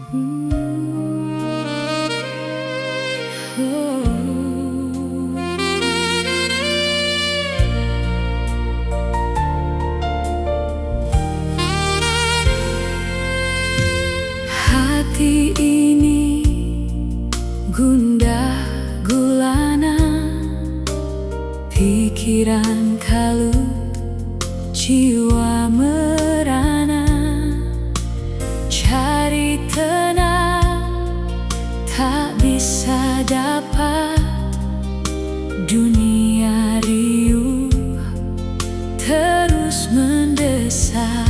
Hati ini gundah gulana, pikiran kalut, jiwa merana, cari tenang tak bisa dapat, dunia riuh terus mendesak.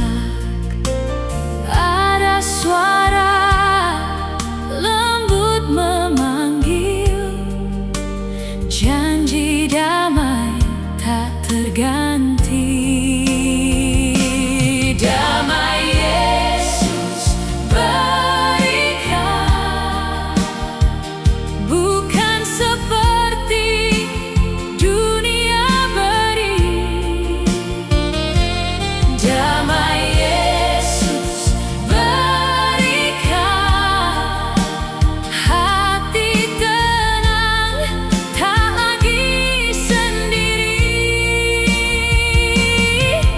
Ada suara lembut memanggil, janji damai tak terganti. Damai Yesus berikan, bukan seperti dunia beri. Damai Yesus berikan, hati tenang tak lagi sendiri.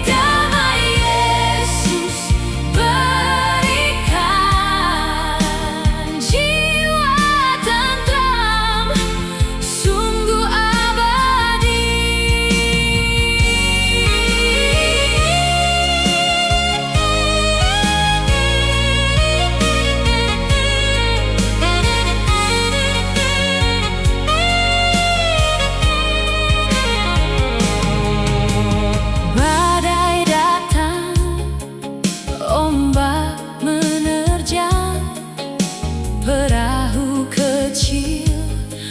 Damai Yesus berikan, jiwa tentram sungguh abadi. Badai datang, ombak menerjang, perahu kecil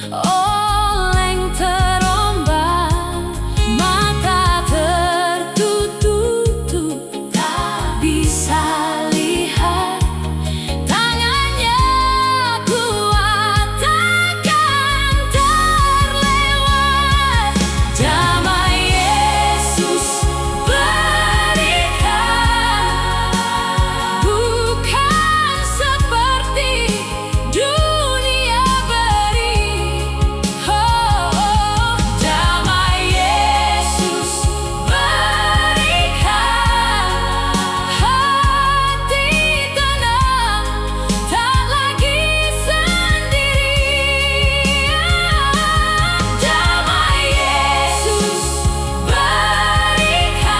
oleng terombang, mata tertutup tak bisa lihat, tangannya kuat takkan terlewat. Damai Yesus berikan, bukan seperti dunia beri. Oh, damai Yesus berikan, hati tenang tak lagi sendiri. Damai Yesus berikan,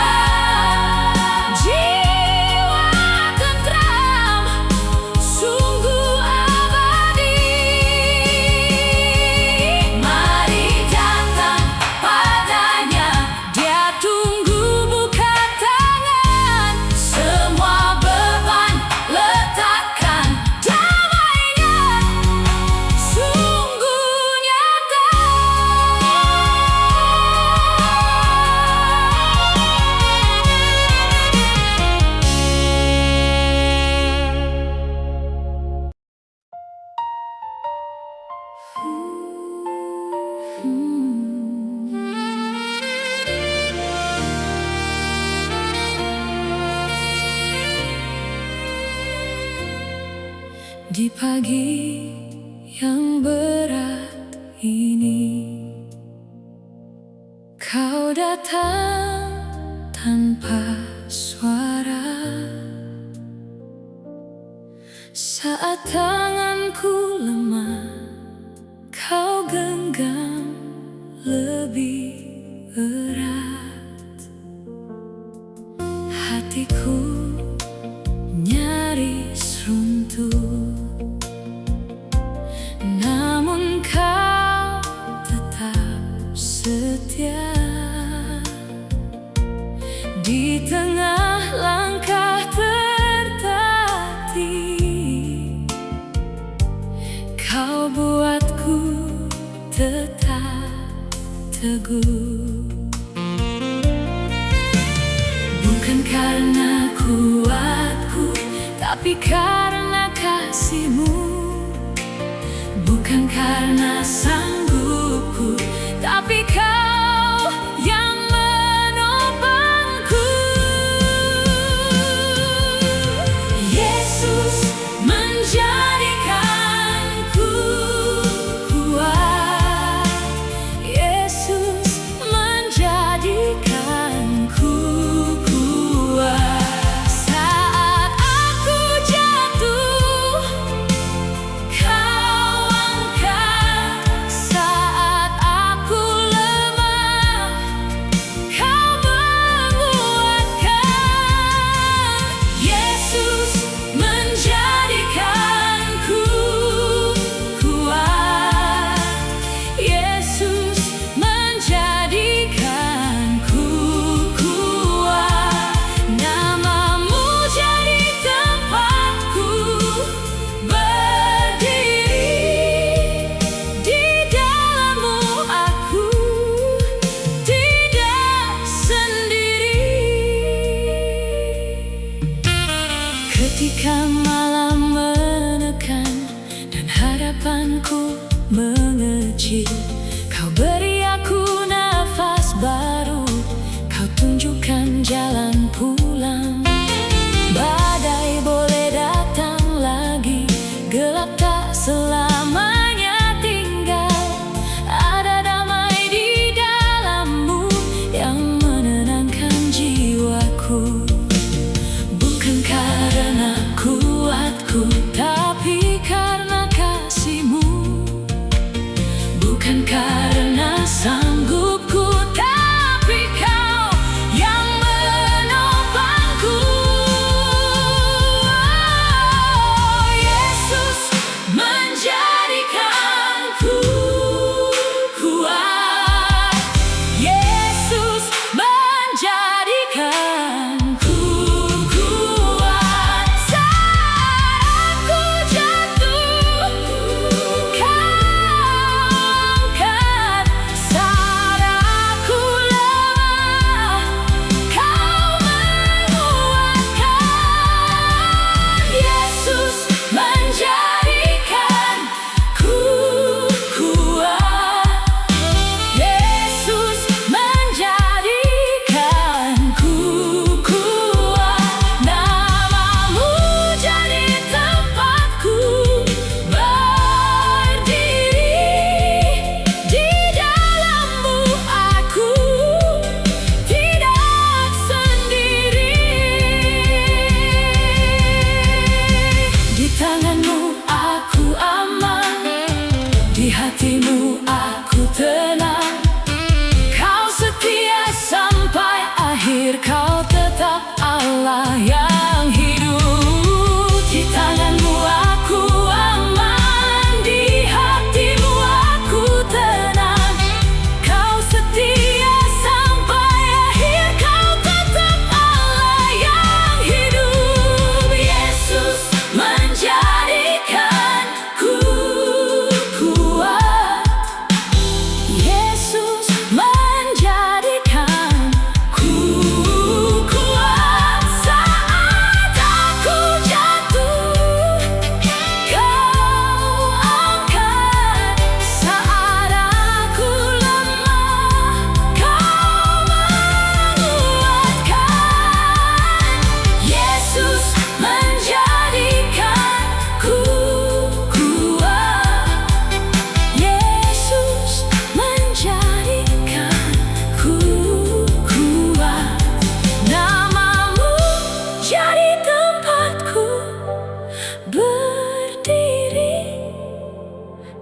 jiwa tentram sungguh abadi. Mari datang padanya, Dia tunggu, buka tangan, semua beban letakkan, damainya sungguh nyata. Di pagi yang berat ini, Kau datang tanpa suara. Saat tanganku lemah, Kau genggam lebih erat. Hatiku nyaris runtuh, namun Kau tetap setia. Di tengah langkah tertatih, Kau buatku tetap teguh. Bukan karena kuatku, tapi karena kasih-Mu. Bukan karena sanggupku, tapi Kau yang menopangku. Yesus menjadi Ketika malam menekan dan harapanku mengecil, Kau beri aku nafas baru, Kau tunjukkan jalan pulang. Badai boleh datang lagi, gelap tak selamanya tinggal. Ada damai di dalam-Mu yang menenangkan jiwaku. Bukan karena kuatku, tapi karena kasih-Mu. Bukan karena sanggupku, tapi Kau yang menopangku. Oh, Yesus menjadikanku kuat. Yesus menjadikanku kuat. Saat aku jatuh, Kau angkat. Saat aku lemah, Kau menguatkan. Yesus menjadikanku kuat. Yesus menjadikanku kuat. Nama-Mu jadi tempatku berdiri. Di dalam-Mu aku tidak sendiri. Di tangan-Mu aku aman, di hati-Mu aku tenang. Kau setia sampai akhir, Kau tetap Allah yang hidup. Di tangan-Mu aku aman, di hati-Mu aku tenang. Kau setia sampai akhir, Kau tetap Allah yang hidup. Yesus menjadikanku kuat. Yesus menjadikanku kuat. Saat aku jatuh, Kau angkat. Saat aku lemah, Kau menguatkan. Yesus menjadikanku kuat. Yesus menjadikanku kuat. Nama-Mu jadi tempatku berdiri.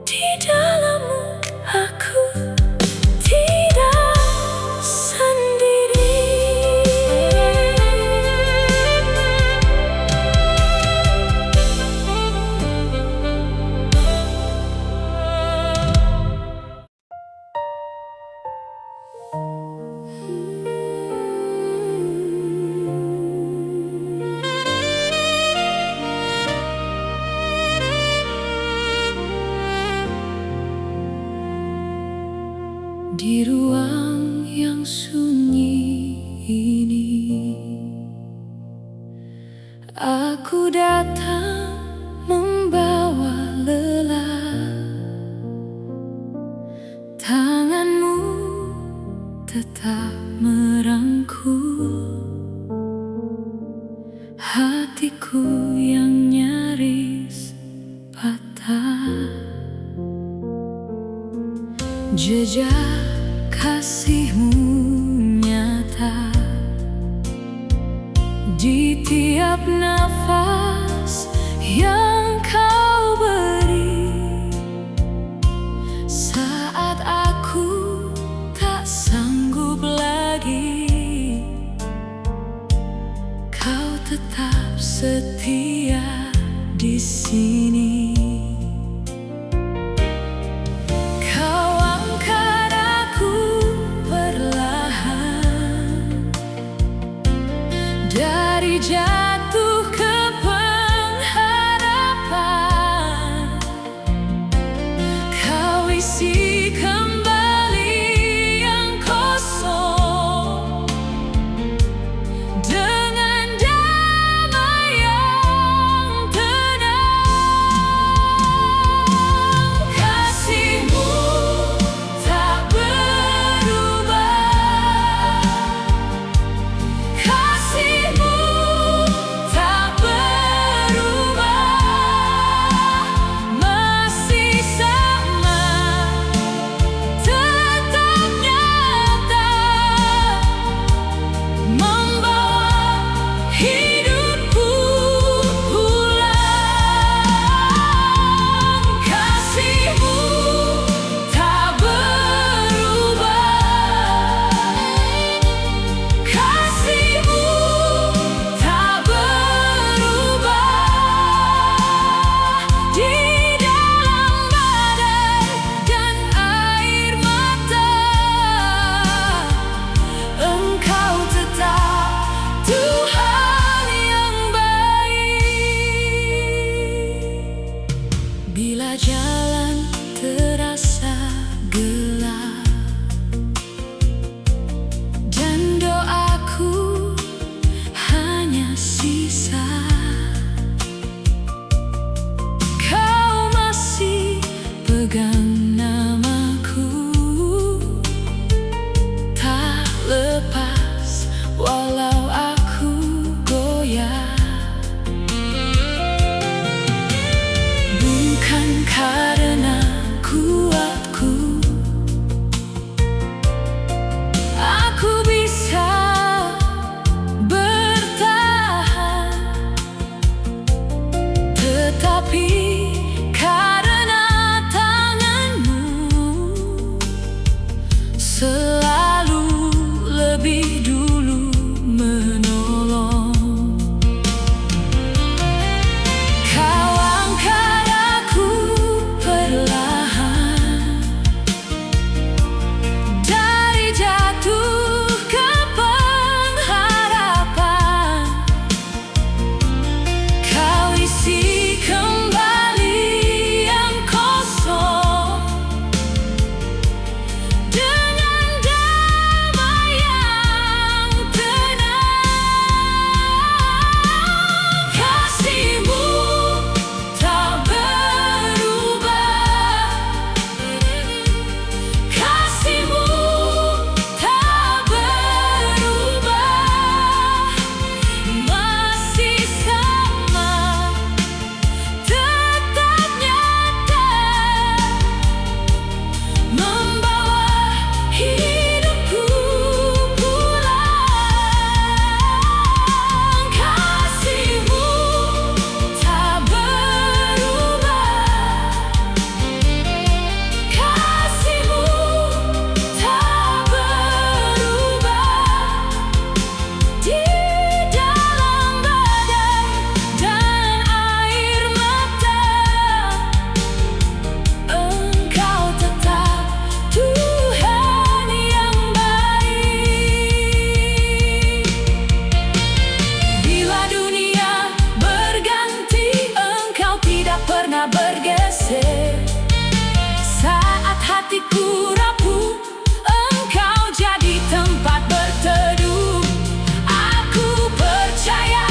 Di dalam-Mu aku tidak sendiri. Di ruang yang sunyi ini, aku datang membawa lelah. Tangan-Mu tetap merangkul hatiku yang nyaris patah. Jejak kasih-Mu nyata di tiap nafas yang Kau beri. Saat aku tak sanggup lagi, Kau tetap setia di sini. Kau angkat aku perlahan dari jatuh ke pengharapan. Kau isi kembali yang kosong dengan damai yang karena kuatku, aku bisa bertahan. Tetapi karena tanganmu selalu lebih dulu menolong. Kau angkat aku perlahan dari jatuh ke pengharapan. Kau isi kembali yang kosong dengan damai yang tenang. Kasih-Mu tak berubah, Kasih-Mu tak berubah, masih sama, tetap nyata, membawa hidupku pulang. Kasih-Mu tak berubah, Kasih-Mu tak berubah. Di dalam badai dan air mata, Engkau tetap Tuhan yang baik. Bila dunia berganti, Engkau tidak pernah bergeser. Saat hatiku rapuh, Engkau jadi tempat berteduh. Aku percaya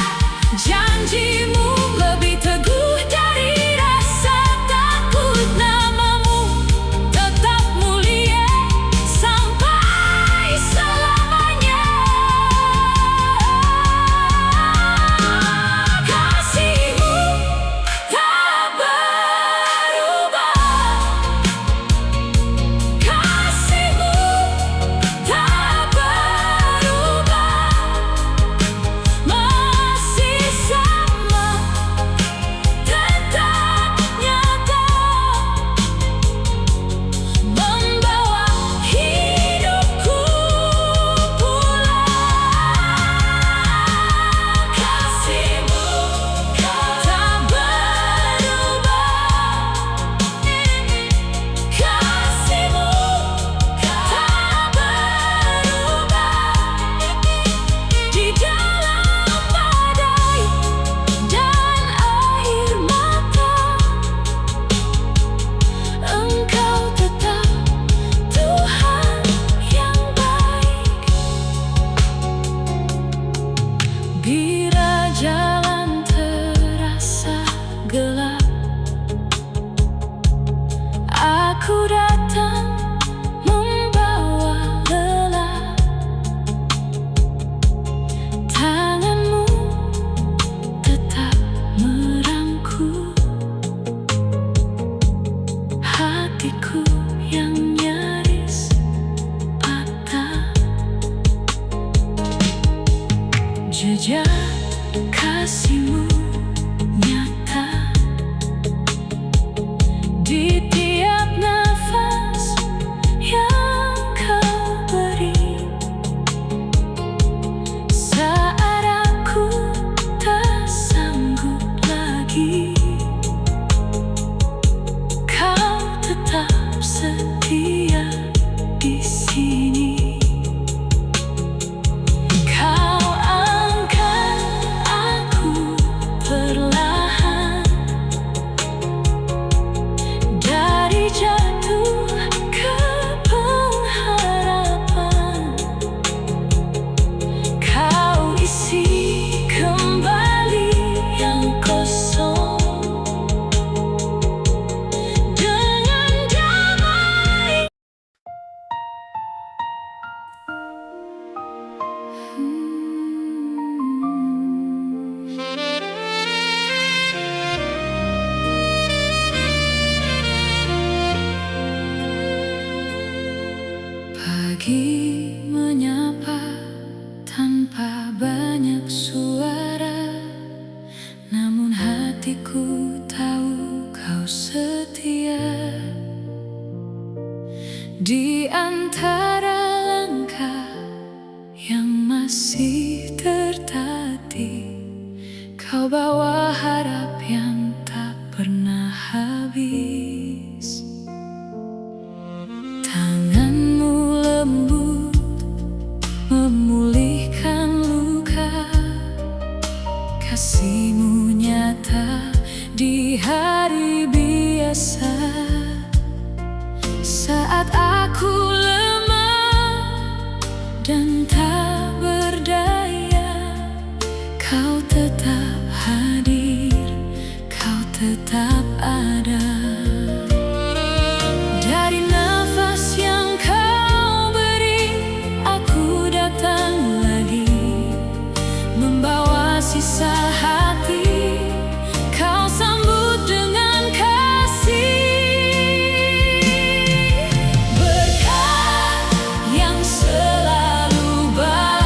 janji-Mu lebih teguh dari rasa takut. Nama-Mu tetap mulia sampai selamanya. Kasih-Mu tak berubah, Kasih-Mu tak berubah, masih sama, tetap nyata, membawa hidupku pulang. Kasih-Mu tak berubah, Kasih-Mu tak berubah. Di dalam badai dan air mata, Engkau tetap Tuhan yang baik. Bila jalan terasa gelap, aku datang membawa lelah. Tangan-Mu tetap merangkul hatiku yang nyaris patah. Jejak kasih-Mu nyata di tiap nafas yang Kau beri. Saat aku tak sanggup lagi, Kau tetap setia di sini. Kau angkat aku hatiku tahu kau setia. Di antara langkah yang masih tertati, kau bawa harap yang tak pernah habis. Tanganmu lembut memulihkan luka, kasihmu nyata di hari biasa. Saat aku lemah dan tak berdaya, kau tetap hadir, kau tetap ada. Dari nafas yang kau beri, aku datang lagi, membawa sisa hati, kau sambut dengan kasih. Berkat yang selalu baik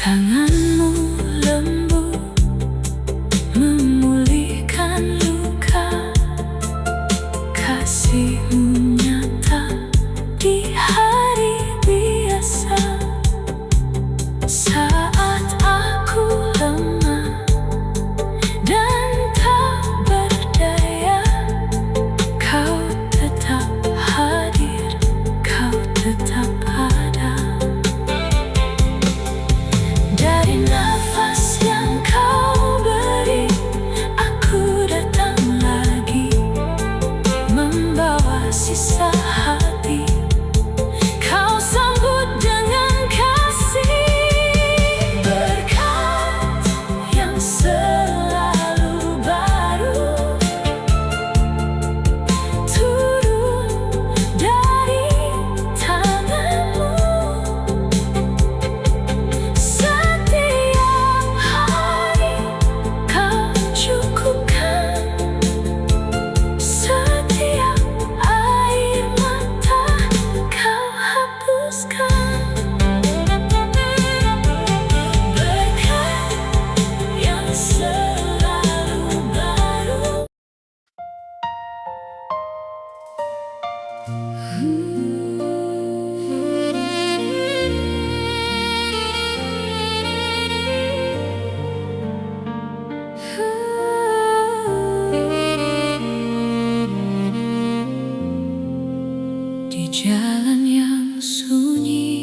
Tanganmu lembut memulihkan luka, kasihmu nyata di hari biasa. Saat aku lemah dan tak berdaya, kau tetap hadir, kau tetap ada. Dari nafas yang kau beri, aku datang lagi, membawa sisa hati. Kau sambut dengan kasih, berkat yang selalu baru turun dari tanganmu. Setiap hari kau cukupkan, setiap air mata kau hapuskan. Berkat yang selalu baru. Di jalan yang sunyi,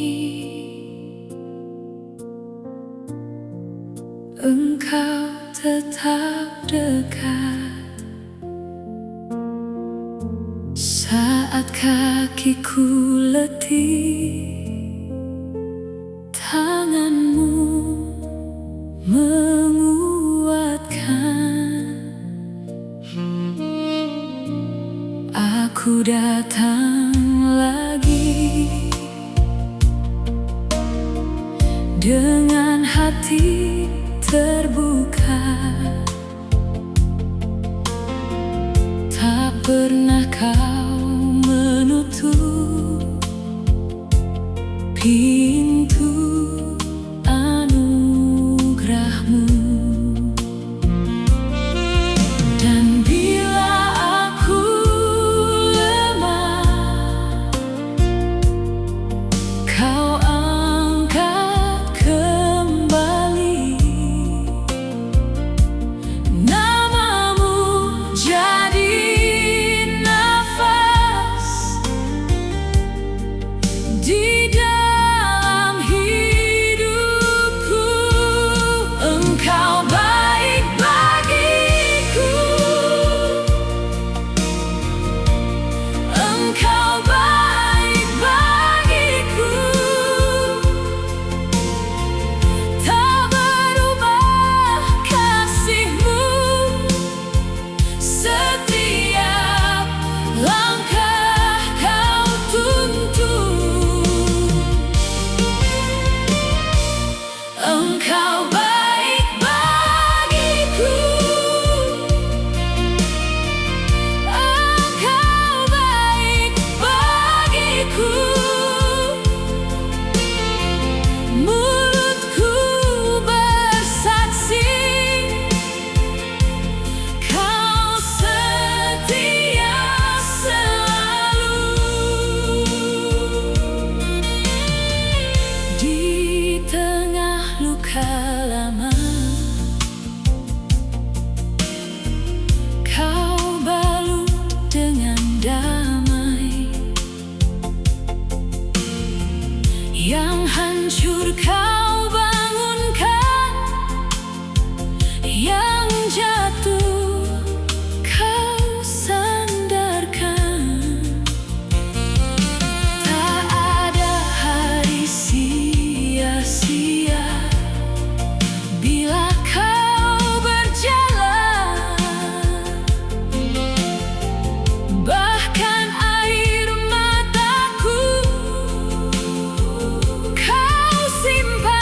engkau tetap dekat. Saat kakiku letih, tanganmu menguatkan. Aku datang lagi dengan hati terbuka. Tak pernah kau menutup pintu anugerahmu. Dan bila aku lemah, kau angkat kembali. Namamu jadi nafas di dalam hidupku. Engkau baik bagiku, engkau baik bagiku. Tak berubah kasihmu, setiap langkah kau tuntun. Engkau baik bagiku, engkau baik bagiku. Mulutku bersaksi, kau setia selalu. Di tengah luka lama, kau balut dengan damai. Yang hancur kau bangunkan, yang jatuh kau sandarkan. Tak ada hari sia-sia bila kau berjalan. Bahkan air mataku kau simpan.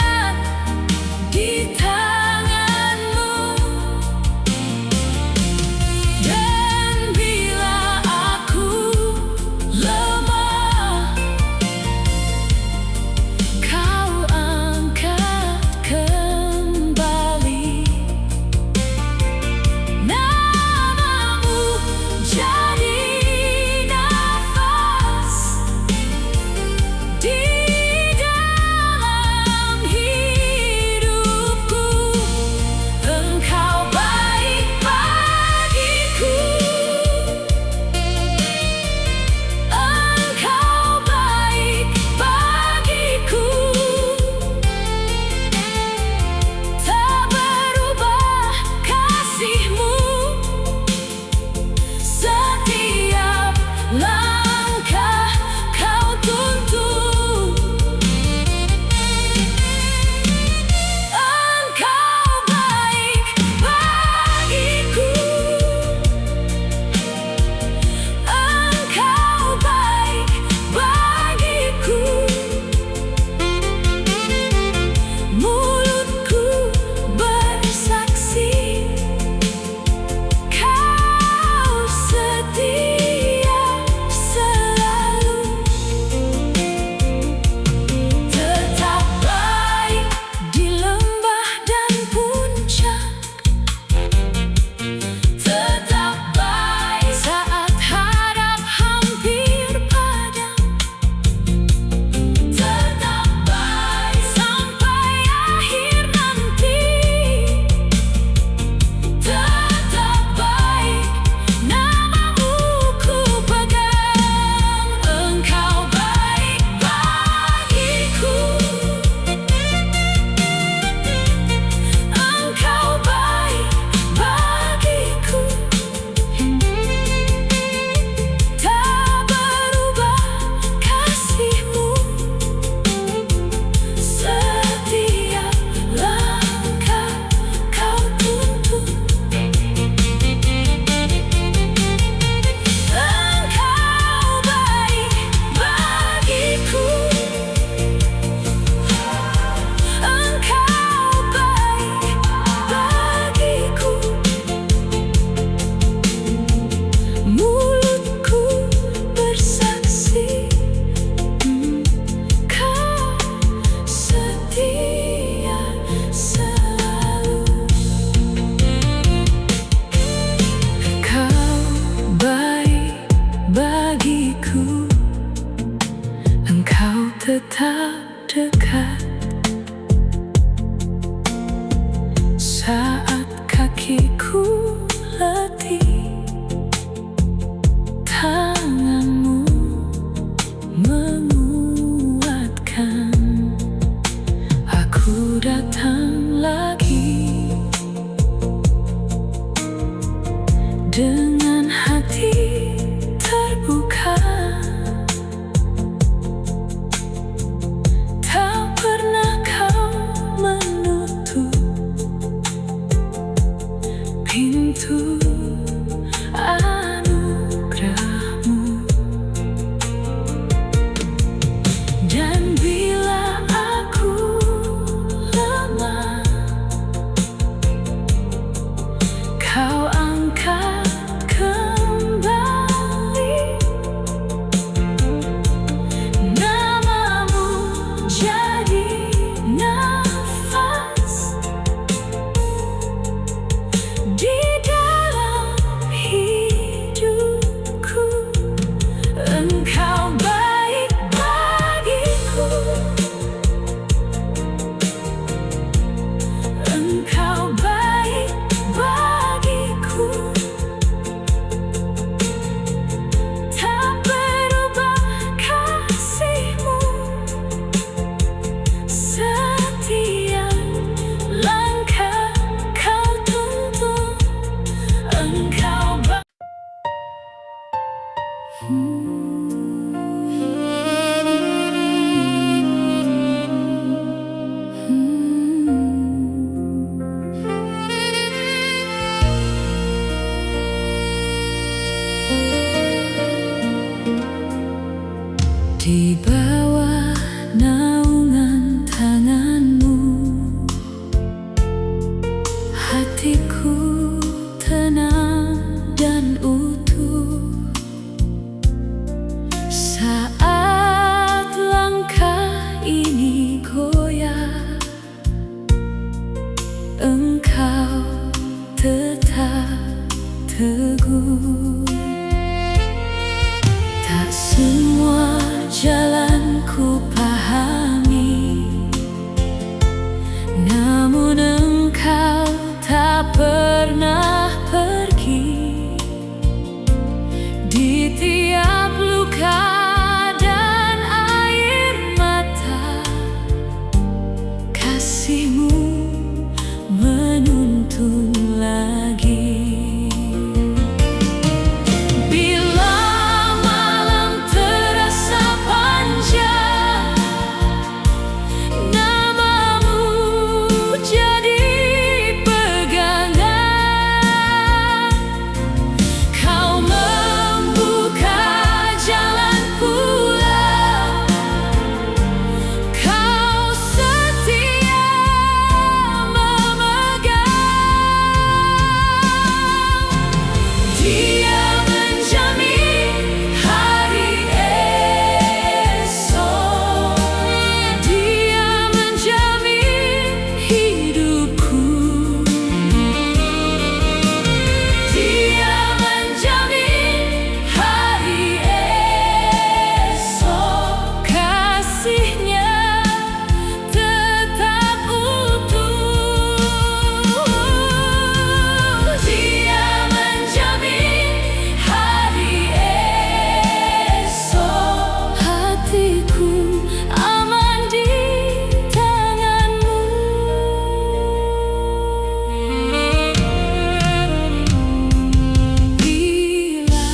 Ku datang lagi dengan hati terbuka, tak pernah kau menutup pintu anugerahmu. Dan bila aku lemah, kau angkat kembali. Namamu jadi nafas di dalam hidupku. Engkau baik bagiku, Engkau baik bagiku. Tak berubah kasih-Mu, setiap langkah kau tuntun. Engkau di bawah naungan tangan-Mu, hatiku tenang dan utuh. Saat langkah ini goyah, Engkau tetap teguh. Tak semua jalan ku pahami, namun Engkau tak pernah pergi. Di tiap luka dan air mata, kasih-Mu menuntun lagi. Bila malam terasa panjang, namamu jadi pegangan. Kau membuka jalan pulang, Kau setia memegang. Dia menjamin hari esok, Dia menjamin hidupku. Dia menjamin hari esok, kasih-Nya tetap utuh. Dia menjamin hari esok, hatiku aman di tangan-Mu. Bila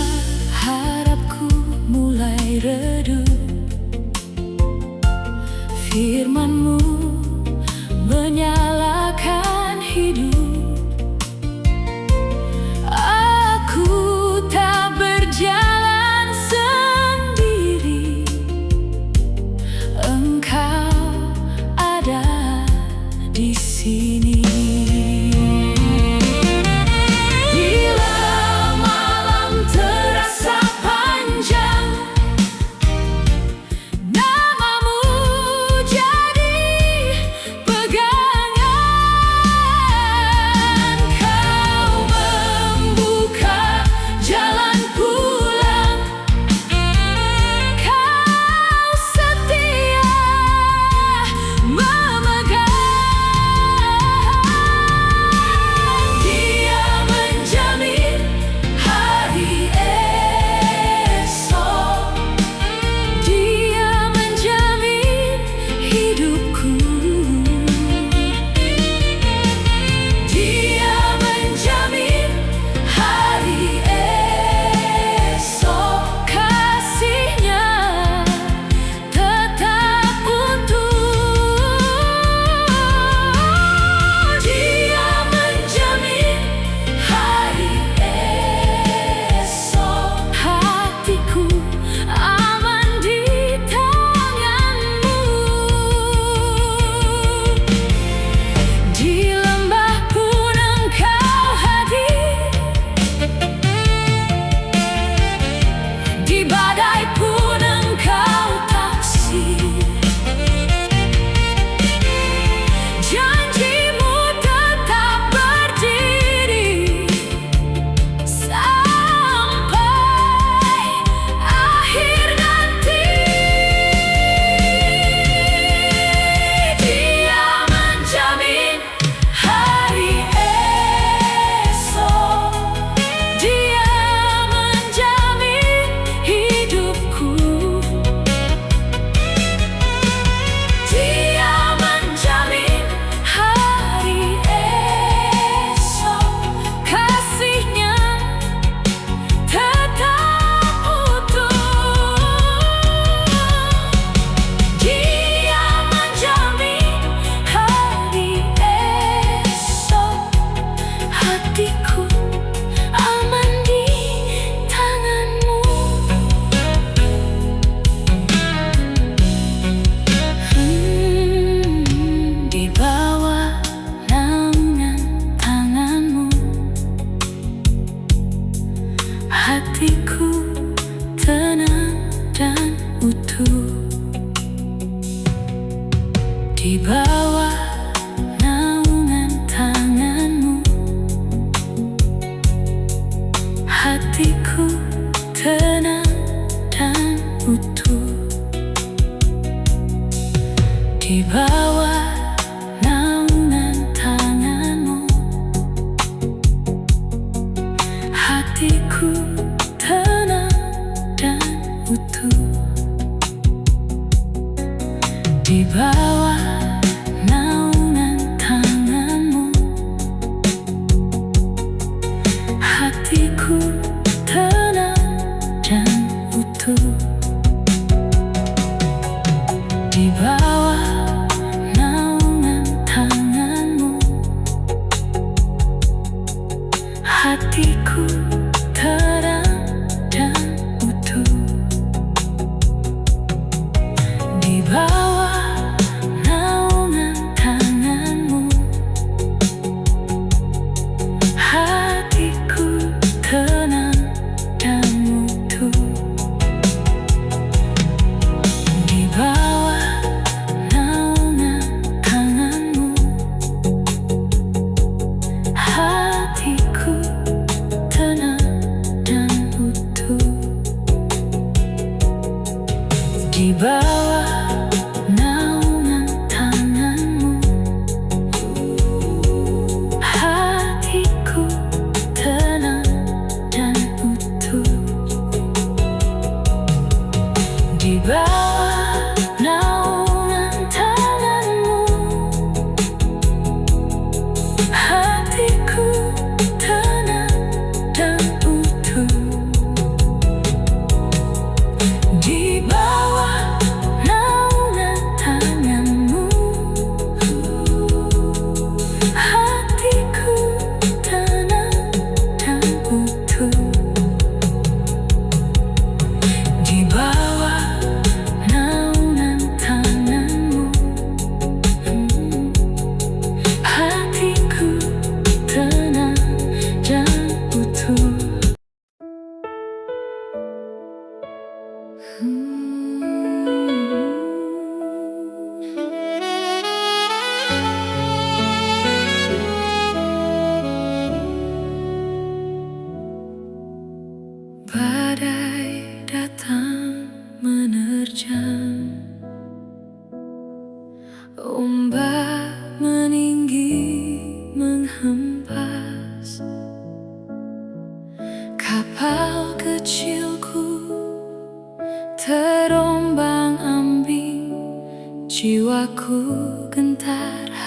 harapku mulai redup, firman-Mu menyalakan hidup. Aku tak berjalan sendiri, Engkau ada di sini. Bila malam terasa panjang, namamu jadi pegangan. Kau membuka jalan pulang, Kau setia memegang.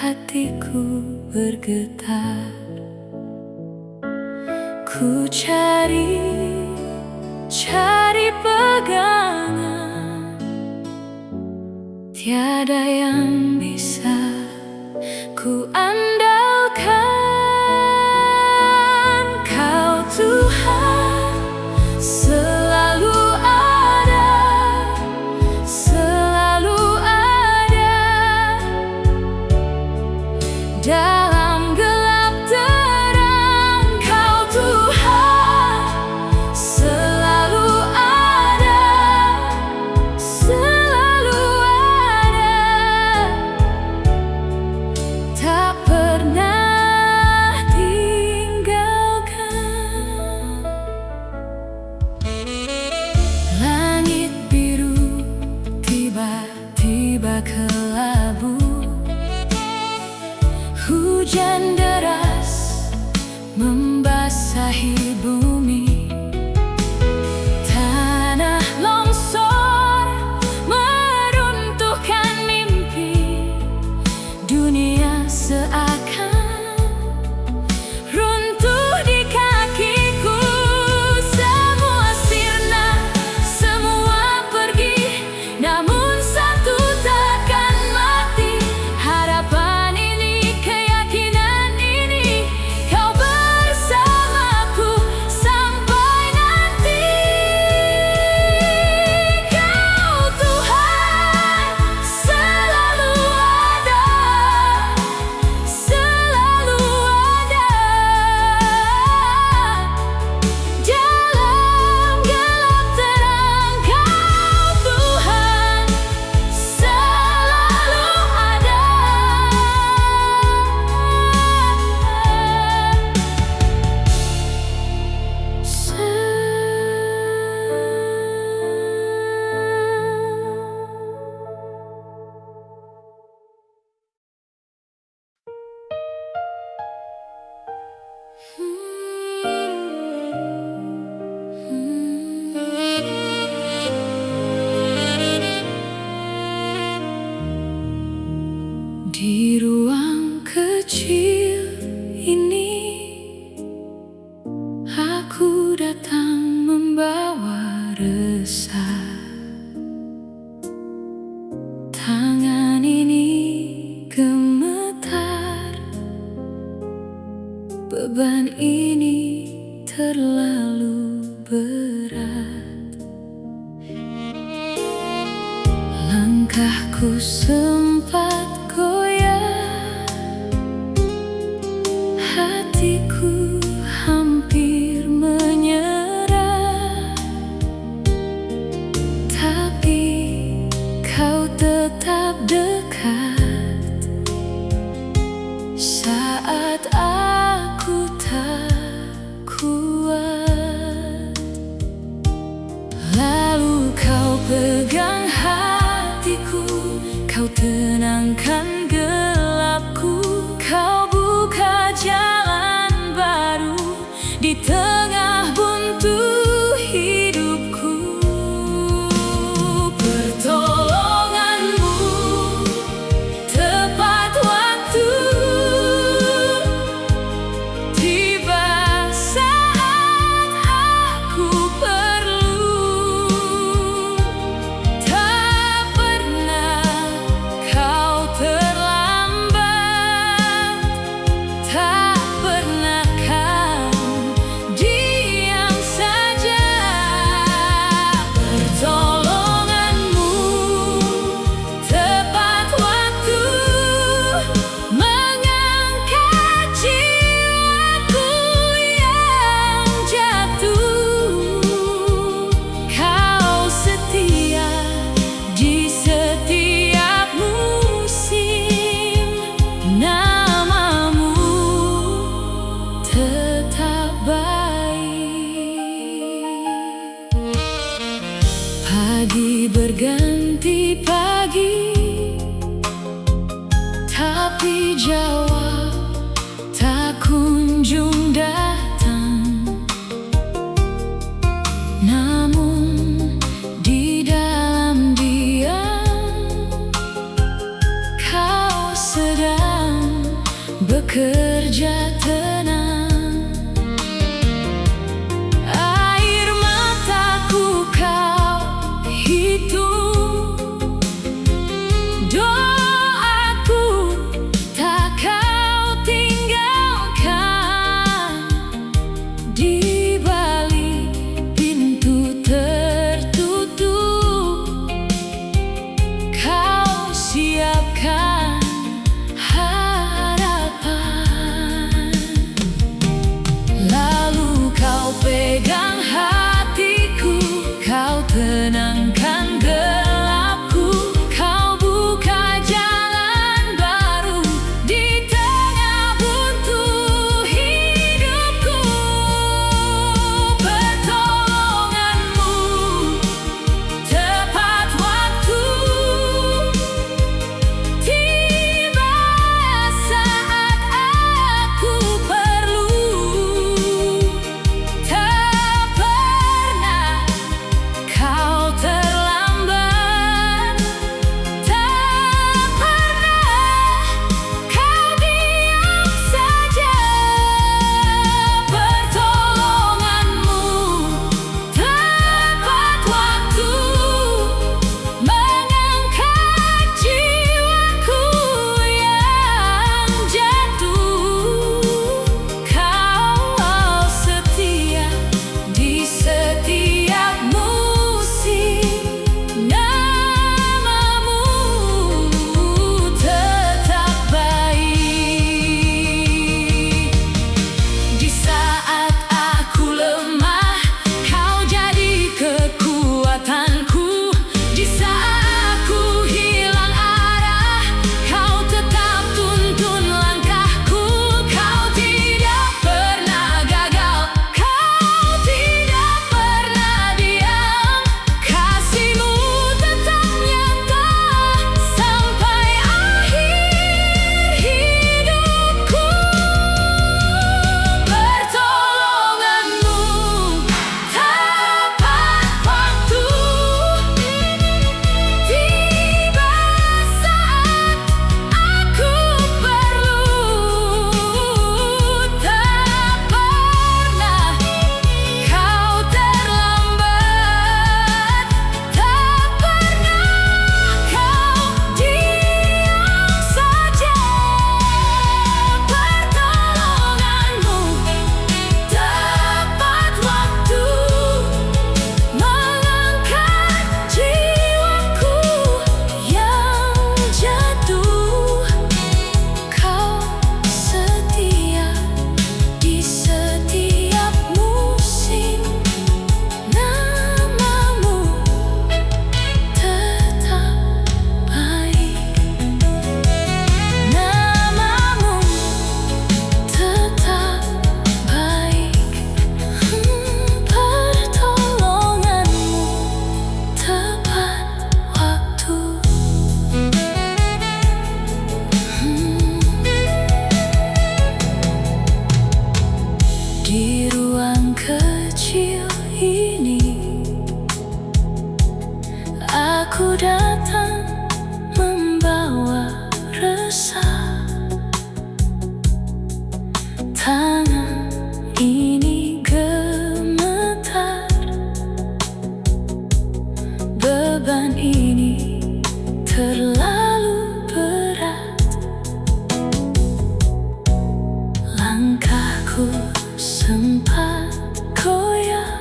hatiku bergetar. Ku cari pegangan, tiada yang bisa ku andalkan. Kau Tuhan selalu ada, selalu ada. Dalam gelap terang, Kau Tuhan selalu ada, selalu ada. Tak pernah tinggalkan. Langit biru tiba-tiba kelabu, hujan deras membasahi bumi. Tanah longsor meruntuhkan mimpi. Dunia seakan runtuh di kakiku. Semua sirna, semua pergi, namun satu takkan mati. Harapan ini, keyakinan ini, Kau bersamaku sampai nanti. Kau Tuhan selalu ada, selalu ada. Dalam gelap terang, Kau Tuhan selalu ada. Di ruang kecil ini, aku datang membawa resah. Tangan ini gemetar, beban ini terlalu berat. Langkahku sempat goyah, hatiku hampir menyerah. Tapi Kau tetap dekat saat aku tak kuat. Lalu Kau pegang hatiku, Kau tenangkan gelapku. Kau buka jalan baru di tengah buntu hidupku. Pertolonganmu tepat waktu, tiba saat aku perlu. Tak pernah Kau terlambat, tak pernah Kau diam saja. Pertolonganmu tepat waktu, mengangkat jiwaku yang jatuh. Kau setia di setiap musim, namamu tetap baik. Pagi berganti pagi, tapi jawab tak kunjung datang. Namun di dalam diam, Kau sedang bekerja tenang. Air mataku kau hitung, doaku tak kau tinggalkan. Di balik pintu tertutup, kau siapkan harapan. Lalu kau pegang hatiku, kau tenangkan gelapku, kau buka jalan baru di tengah buntu hidupku. Pertolonganmu tepat waktu, tiba saat aku perlu. Tak pernah kau terlambat, tak pernah kau diam saja. Pertolonganmu tepat waktu, mengangkat jiwaku yang jatuh. Kau setia di setiap musim, namamu tetap baik. Di saat aku lemah, kau jadi kekuatanku. Di saat aku hilang arah, kau tetap tuntun langkahku. Kau tidak pernah gagal, kau tidak pernah diam. Kasihmu tetap nyata sampai akhir hidupku. Pertolonganmu tepat waktu, tiba saat aku perlu. Tak pernah kau terlambat, tak pernah kau diam saja. Pertolonganmu tepat waktu, mengangkat jiwaku yang jatuh. Kau setia di setiap musim, namamu tetap baik. Namamu tetap baik. Pertolonganmu tepat waktu. Di ruang kecil ini, aku datang membawa resah. Tangan ini gemetar, beban ini terlalu berat. Langkahku sempat goyah,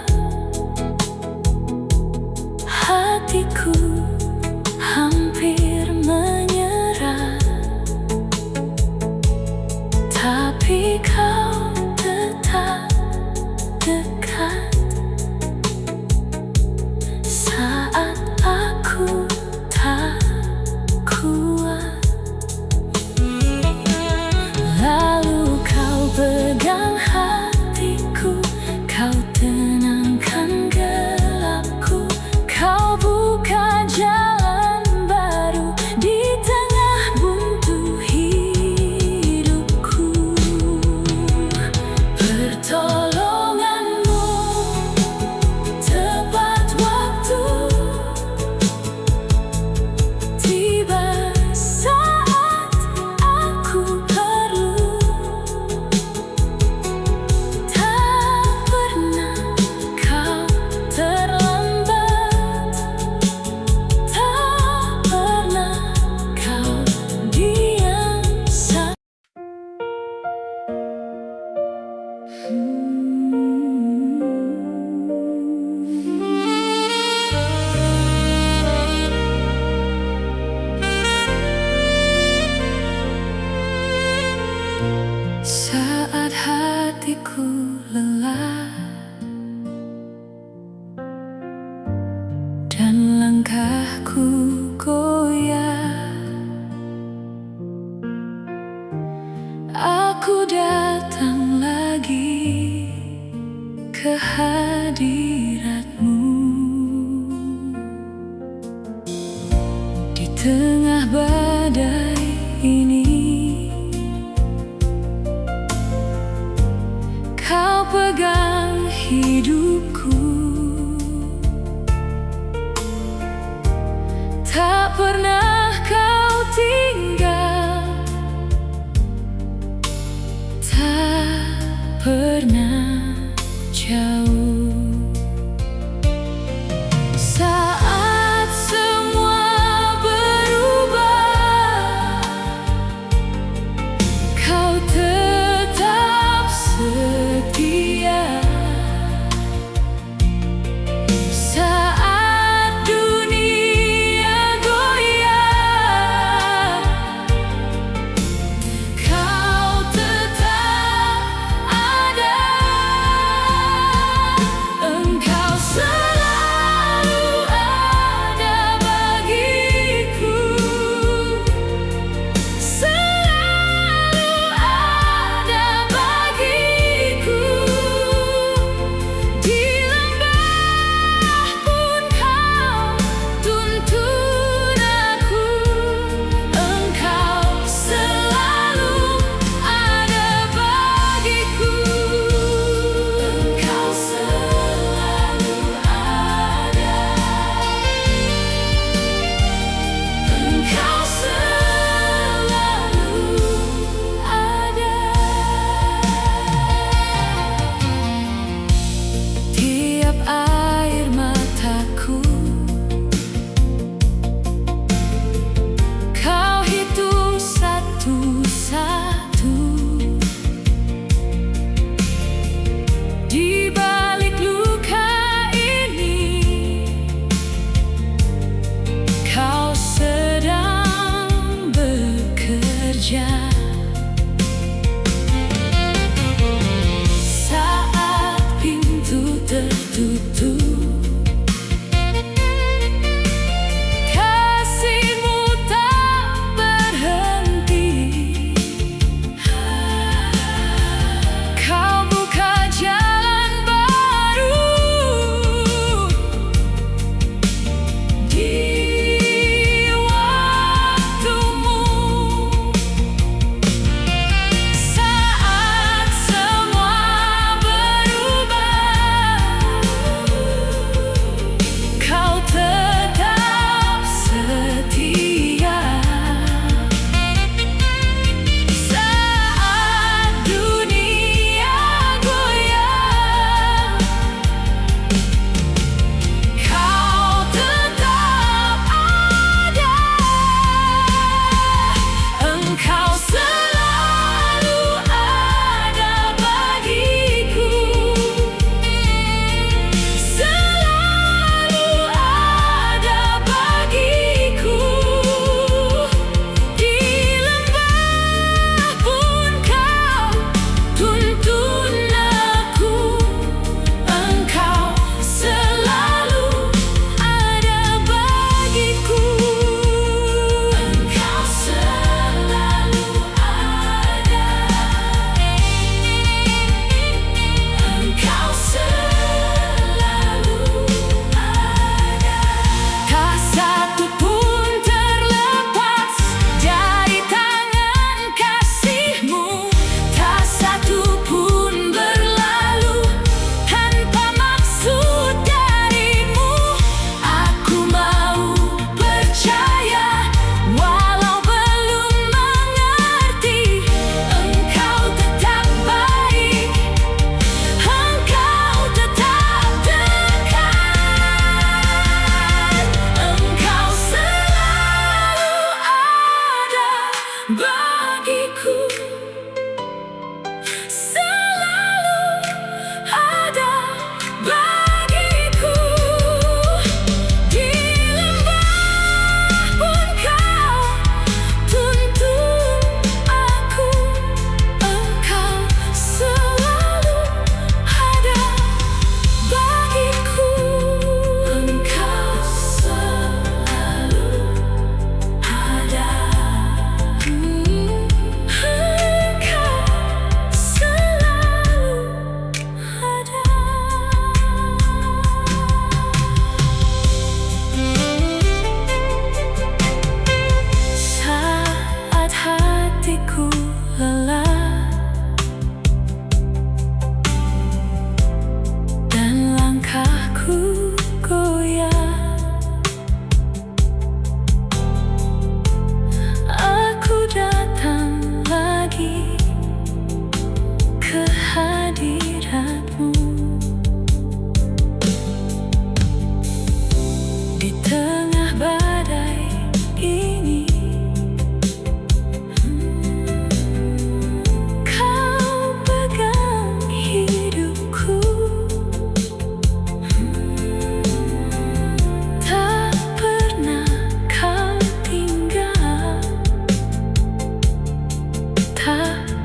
hatiku hampir menyerah. Tapi kau tetap dekat saat aku tak kuat. Lalu kau pegang hatiku, kau tenangkan gelapku, kau buka jalan baru di tengah buntu hidupku. hatiku lelah dan langkahku goyah, aku datang lagi ke hadiratmu. Di tengah badai ini, Kau pegang hidupku, tak pernah Kau tinggal, tak pernah jauh. Saat semua berubah, Kau tetap setia. Saat dunia goyah, Kau tetap ada.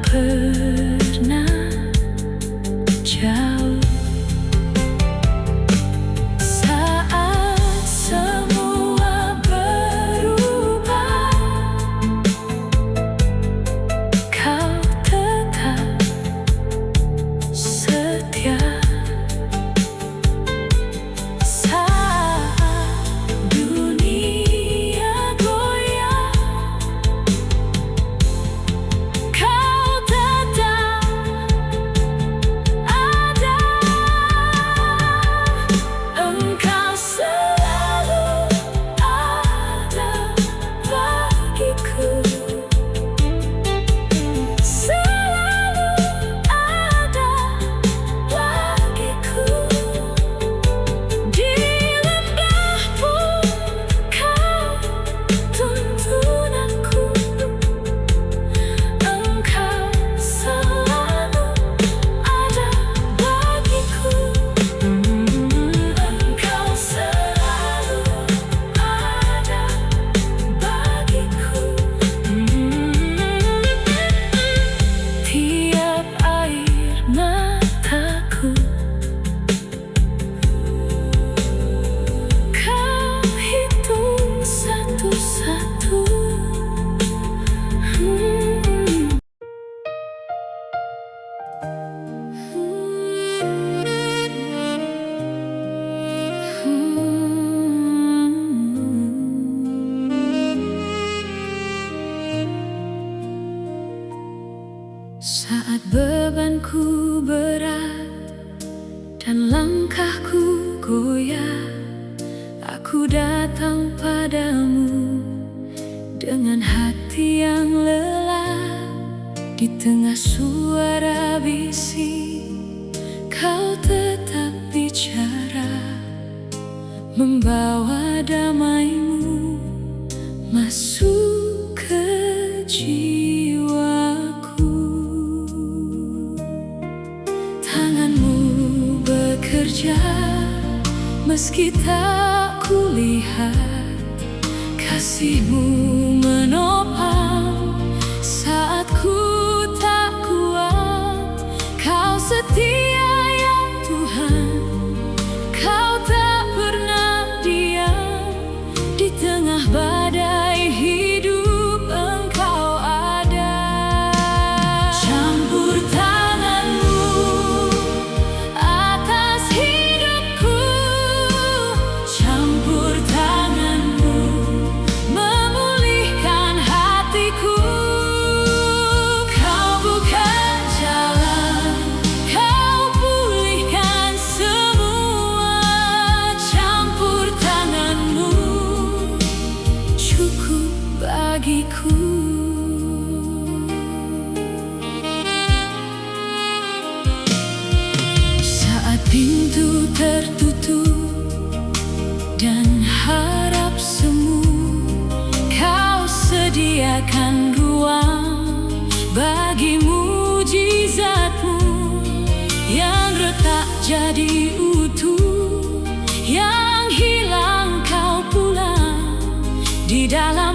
pernah jauh. Saat semua berubah, kau tetap setia. Saat dunia goyah, kau tetap ada. Engkau selalu ada bagiku, selalu ada bagiku. Di lembah pun kau tuntun aku, engkau selalu ada bagiku. Engkau selalu ada bagiku. Tiap air mataku kau hitung satu-satu. Saat bebanku berat dan langkahku goyah, aku datang padamu dengan hati yang lelah. Di tengah suara bising, kau tetap bicara, membawa damaimu masuk ke jiwaku. Tanganmu bekerja meski tak kulihat, kasihmu menopang saat ku tak kuat. Kau setia ya Tuhan, kau tak pernah diam. Di tengah badai hidup engkau ada. Campur tanganmu atas hidupku, campur tanganmu memulihkan hatiku. Kau bukan jalan, kau pulihkan semua. Campur tanganmu cukup bagiku. Saat pintu tertutup dan harap semu, kau sediakan ruang bagi mujizatmu yang retak jadi utuh, yang hilang kau pulang di dalam